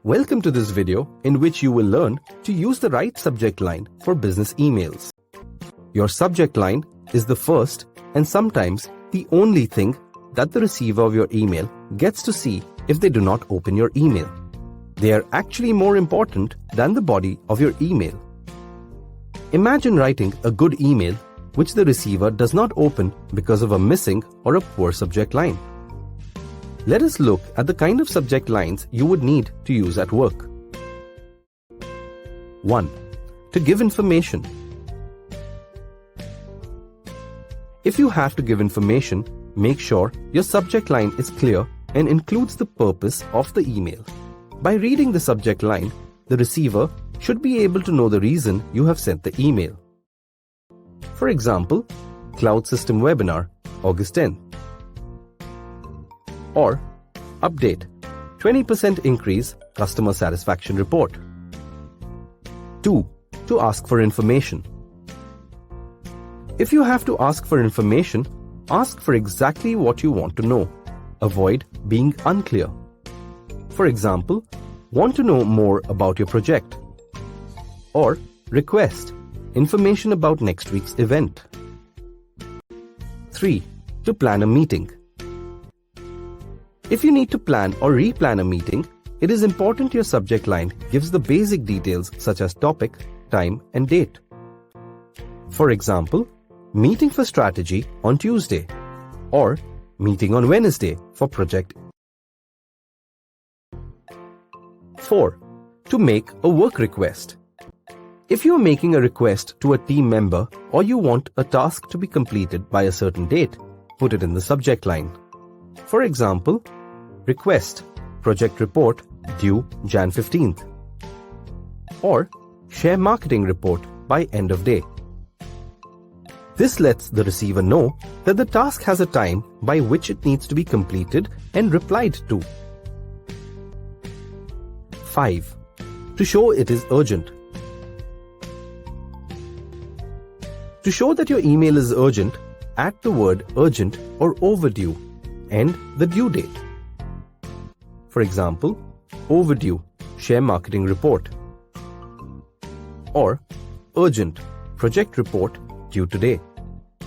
Welcome to this video in which you will learn to use the right subject line for business emails. Your subject line is the first and sometimes the only thing that the receiver of your email gets to see if they do not open your email. They are actually more important than the body of your email. Imagine writing a good email which the receiver does not open because of a missing or a poor subject line. Let us look at the kind of subject lines you would need to use at work. 1. To give information. If you have to give information, make sure your subject line is clear and includes the purpose of the email. By reading the subject line, the receiver should be able to know the reason you have sent the email. For example, Cloud System Webinar, August 10. Or, Update, 20% increase customer satisfaction report. 2. To ask for information. If you have to ask for information, ask for exactly what you want to know. Avoid being unclear. For example, want to know more about your project. Or, request information about next week's event. 3. To plan a meeting. If you need to plan or replan a meeting, it is important your subject line gives the basic details such as topic, time, and date. For example, meeting for strategy on Tuesday or meeting on Wednesday for project. 4. To make a work request. If you are making a request to a team member or you want a task to be completed by a certain date, put it in the subject line. For example, request project report due Jan 15th or share marketing report by end of day. This lets the receiver know that the task has a time by which it needs to be completed and replied to. 5. To show it is urgent. To show that your email is urgent, add the word urgent or overdue and the due date. For example, overdue, share marketing report. Or urgent, project report due today.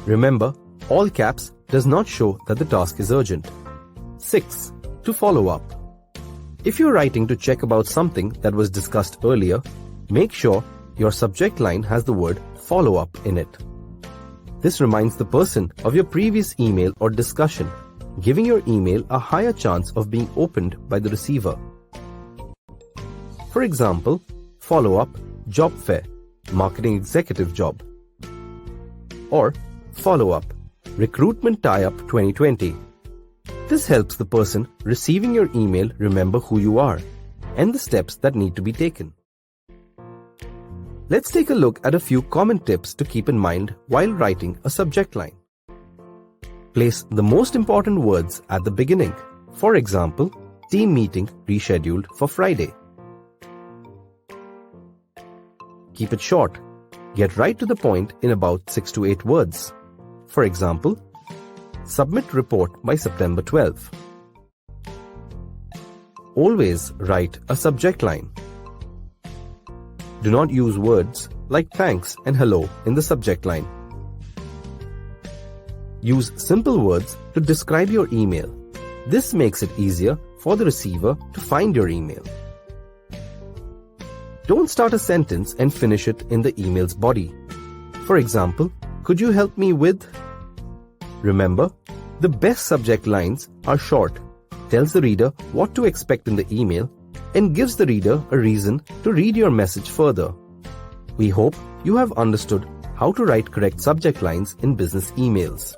Remember, all caps does not show that the task is urgent. 6. To follow up. If you're writing to check about something that was discussed earlier, make sure your subject line has the word follow up in it. This reminds the person of your previous email or discussion, giving your email a higher chance of being opened by the receiver. For example, follow-up, job fair, marketing executive job. Or follow-up, recruitment tie-up 2020. This helps the person receiving your email remember who you are and the steps that need to be taken. Let's take a look at a few common tips to keep in mind while writing a subject line. Place the most important words at the beginning. For example, team meeting rescheduled for Friday. Keep it short. Get right to the point in about 6 to 8 words. For example, submit report by September 12. Always write a subject line. Do not use words like thanks and hello in the subject line. Use simple words to describe your email. This makes it easier for the receiver to find your email. Don't start a sentence and finish it in the email's body. For example, could you help me with? Remember, the best subject lines are short, tells the reader what to expect in the email, and gives the reader a reason to read your message further. We hope you have understood how to write correct subject lines in business emails.